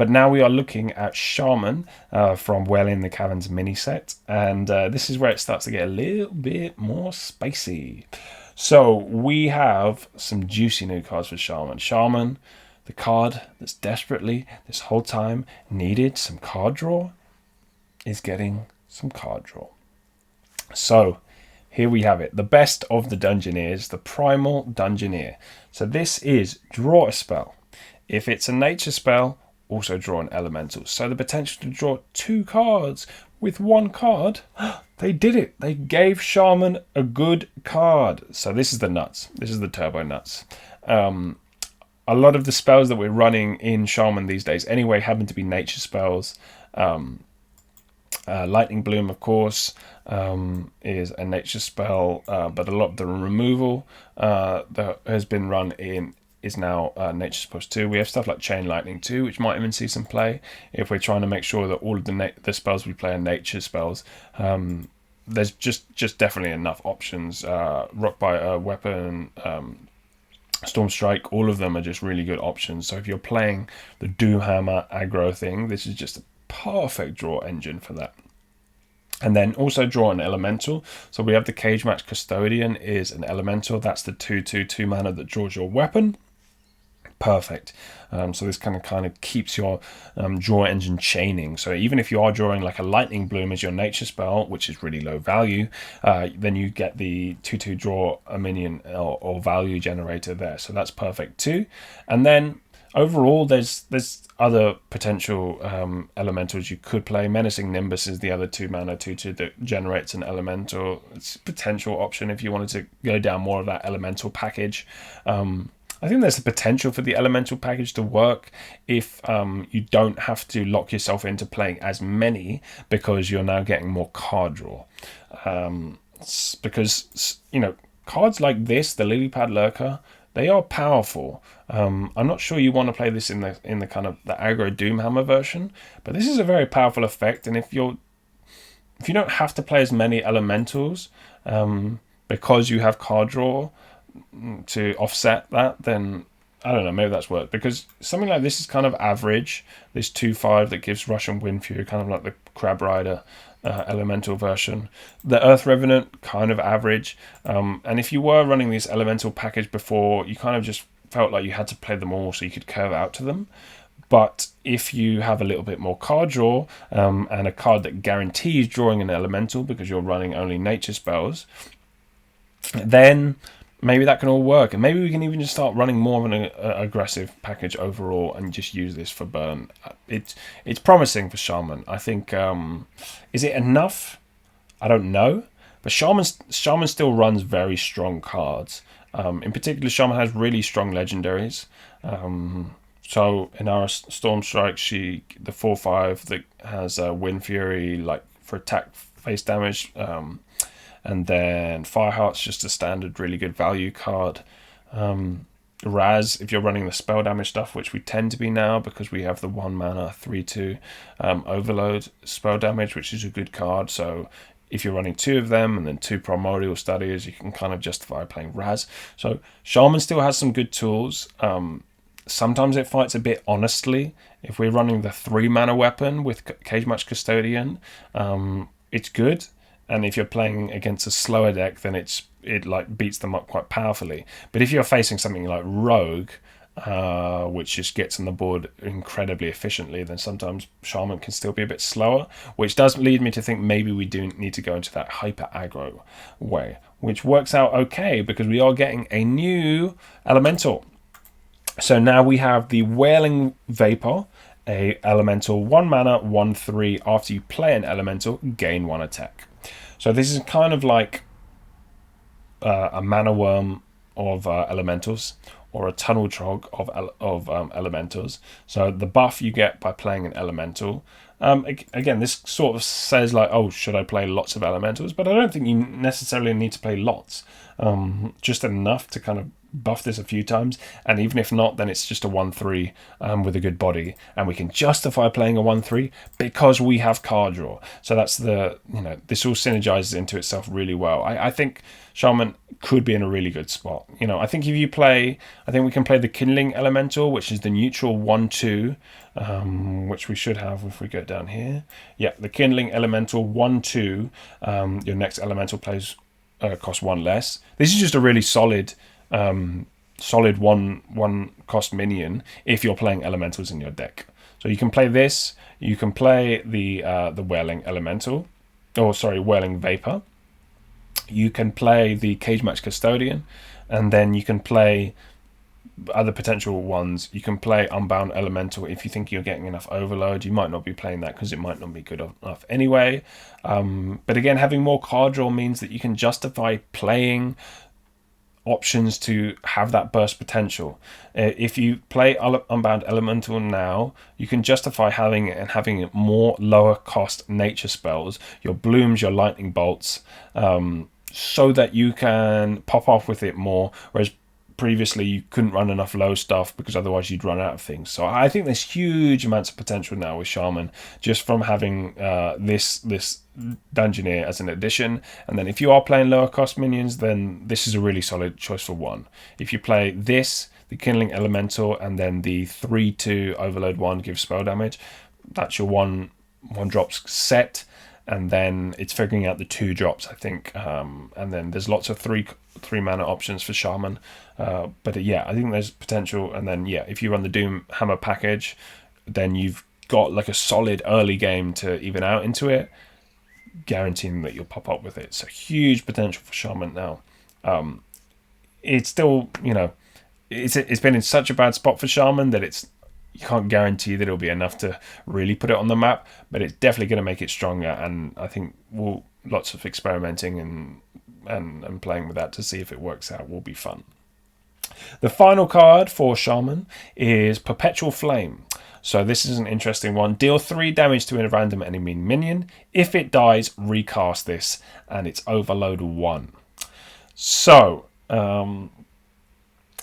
But now we are looking at Shaman from Wailing the Caverns Mini-Set, and this is where it starts to get a little bit more spicy. So we have some juicy new cards for Shaman. Shaman, the card that's desperately this whole time needed some card draw, is getting some card draw. So here we have it, the best of the Dungeoneers, the Primal Dungeoneer. So this is draw a spell. If it's a nature spell, also draw an elemental. So the potential to draw 2 cards with 1 card, they did it. They gave Shaman a good card. So this is the nuts. This is the turbo nuts. A lot of the spells that we're running in Shaman these days anyway happen to be nature spells. Lightning Bloom, of course, is a nature spell, but a lot of the removal that has been run in is now nature spells too. We have stuff like Chain Lightning too, which might even see some play if we're trying to make sure that all of the spells we play are nature spells. There's just definitely enough options. Rockbiter, Weapon, Storm Strike, all of them are just really good options. So if you're playing the Doomhammer aggro thing, this is just a perfect draw engine for that. And then also draw an elemental. So we have the Cage Match Custodian is an elemental. That's the 2/2 2-mana that draws your weapon. Perfect. So this kind of keeps your draw engine chaining. So even if you are drawing like a Lightning Bloom as your nature spell, which is really low value, then you get the 2/2 draw a minion or value generator there. So that's perfect too. And then overall, there's other potential elementals you could play. Menacing Nimbus is the other 2-mana 2/2 that generates an elemental. It's a potential option if you wanted to go down more of that elemental package. I think there's the potential for the elemental package to work if you don't have to lock yourself into playing as many because you're now getting more card draw. Because, cards like this, the Lilypad Lurker, they are powerful. I'm not sure you want to play this in the kind of the aggro Doomhammer version, but this is a very powerful effect. And if you don't have to play as many elementals because you have card draw to offset that, then I don't know, maybe that's worth, because something like this is kind of average. This 2/5 that gives Russian Wind Fury, kind of like the Crab Rider elemental version. The Earth Revenant, kind of average. And if you were running this elemental package before, you kind of just felt like you had to play them all so you could curve out to them. But if you have a little bit more card draw and a card that guarantees drawing an elemental because you're running only nature spells, then maybe that can all work. And maybe we can even just start running more of an aggressive package overall and just use this for burn. It's promising for Shaman. I think, is it enough? I don't know. But Shaman still runs very strong cards. In particular, Shaman has really strong legendaries. So in our Storm Strike, the 4/5 that has Wind Fury, like for attack face damage. And then Fireheart's just a standard really good value card. Raz, if you're running the spell damage stuff, which we tend to be now because we have the 1-mana 3/2 Overload spell damage, which is a good card. So if you're running 2 of them and then 2 Primordial Studies, you can kind of justify playing Raz. So Shaman still has some good tools. Sometimes it fights a bit honestly. If we're running the 3-mana weapon with Cage Match Custodian, it's good. And if you're playing against a slower deck, then it like beats them up quite powerfully. But if you're facing something like Rogue, which just gets on the board incredibly efficiently, then sometimes Shaman can still be a bit slower, which does lead me to think maybe we do need to go into that hyper aggro way, which works out okay because we are getting a new elemental. So now we have the Wailing Vapor, a elemental 1-mana 1/3. After you play an elemental, gain 1 attack. So this is kind of like a mana worm of elementals, or a tunnel trog of elementals. So the buff you get by playing an elemental. Again, this sort of says like, oh, should I play lots of elementals? But I don't think you necessarily need to play lots. Just enough to kind of buff this a few times, and even if not, then it's just a 1/3 with a good body, and we can justify playing a 1/3 because we have card draw. So that's this all synergizes into itself really well. I think Shaman could be in a really good spot. I think if you play, I think we can play the Kindling Elemental, which is the neutral 1/2, which we should have if we go down here. Yeah, the Kindling Elemental 1/2. Your next elemental plays cost 1 less. This is just a really solid one cost minion if you're playing elementals in your deck. So you can play this. You can play the Wailing Elemental, Wailing Vapor. You can play the Cage Match Custodian, and then you can play other potential ones. You can play Unbound Elemental if you think you're getting enough overload. You might not be playing that because it might not be good enough anyway. But again, having more card draw means that you can justify playing options to have that burst potential. If you play Unbound Elemental now, you can justify having it and having more lower cost nature spells, your blooms, your lightning bolts, so that you can pop off with it more, whereas previously you couldn't run enough low stuff because otherwise you'd run out of things. So I think there's huge amounts of potential now with Shaman just from having this Dungeoneer as an addition. And then if you are playing lower cost minions, then this is a really solid choice for one. If you play this, the Kindling Elemental, and then the 3/2 Overload 1 gives spell damage, that's your one drops set. And then it's figuring out the 2 drops, I think. And then there's lots of three mana options for Shaman. But yeah, I think there's potential. And then yeah, if you run the Doom Hammer package, then you've got like a solid early game to even out into it, guaranteeing that you'll pop up with it. So huge potential for Shaman now. It's still, it's been in such a bad spot for Shaman that you can't guarantee that it'll be enough to really put it on the map, but it's definitely going to make it stronger. And I think lots of experimenting and playing with that to see if it works out will be fun. The final card for Shaman is Perpetual Flame. So this is an interesting one. Deal 3 damage to a random enemy minion. If it dies, recast this, and it's Overload 1. So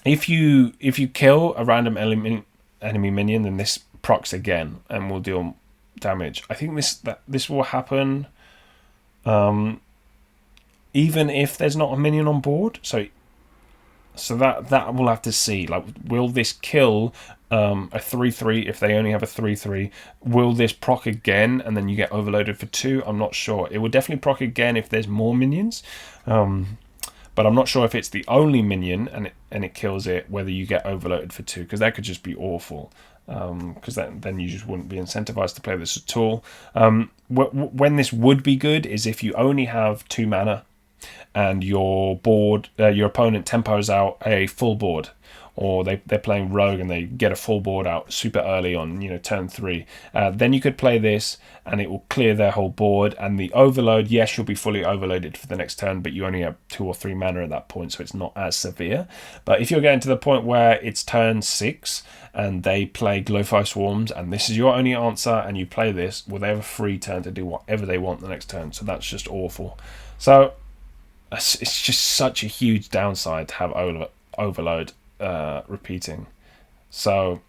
if you kill a random enemy minion, then this procs again and will deal damage. I think this will happen even if there's not a minion on board. So that we'll have to see. Like, will this kill a 3/3 if they only have a 3/3? Will this proc again and then you get overloaded for 2? I'm not sure. It will definitely proc again if there's more minions. But I'm not sure if it's the only minion and it kills it, whether you get overloaded for 2, because that could just be awful. Because then you just wouldn't be incentivized to play this at all. When this would be good is if you only have 2 mana and your opponent tempos out a full board, or they're playing rogue and they get a full board out super early on turn 3. Then you could play this and it will clear their whole board, and the overload, yes, you'll be fully overloaded for the next turn, but you only have 2 or 3 mana at that point, so it's not as severe. But if you're getting to the point where it's turn 6 and they play Glowfire Swarms and this is your only answer and you play this, well, they have a free turn to do whatever they want the next turn, so that's just awful. So it's just such a huge downside to have overload repeating. So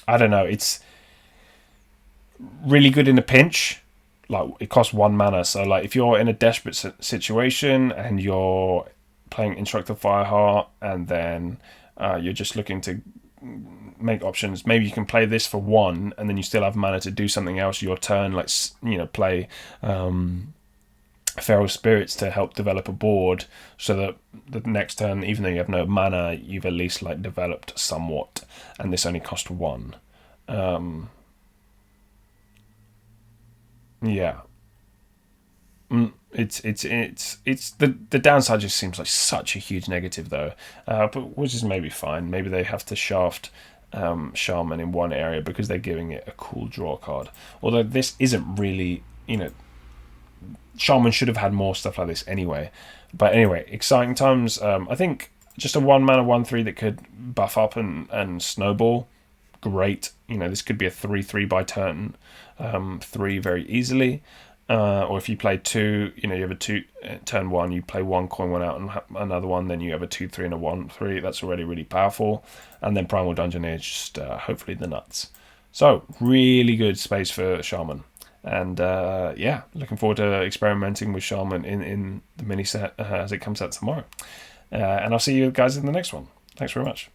I don't know, it's really good in a pinch. Like, it costs 1 mana, so like if you're in a desperate situation and you're playing Instructor Fireheart and then you're just looking to make options, maybe you can play this for 1 and then you still have mana to do something else your turn, like play Feral Spirits to help develop a board, so that the next turn, even though you have no mana, you've at least like developed somewhat, and this only cost 1. Yeah, it's the downside just seems like such a huge negative though, but which is maybe fine. Maybe they have to shaft Shaman in one area because they're giving it a cool draw card. Although this isn't really, Shaman should have had more stuff like this anyway. But anyway, exciting times. I think just a 1 mana 1/3 that could buff up and snowball. Great. This could be a 3/3 by turn 3 very easily. or if you play two, you have a two turn one, you play one, coin one out, and another one, then you have a 2/3 and a 1/3. That's already really powerful. And then Primal Dungeon is just hopefully the nuts. So really good space for Shaman. And yeah, looking forward to experimenting with Shaman in the mini set as it comes out tomorrow. And I'll see you guys in the next one. Thanks very much.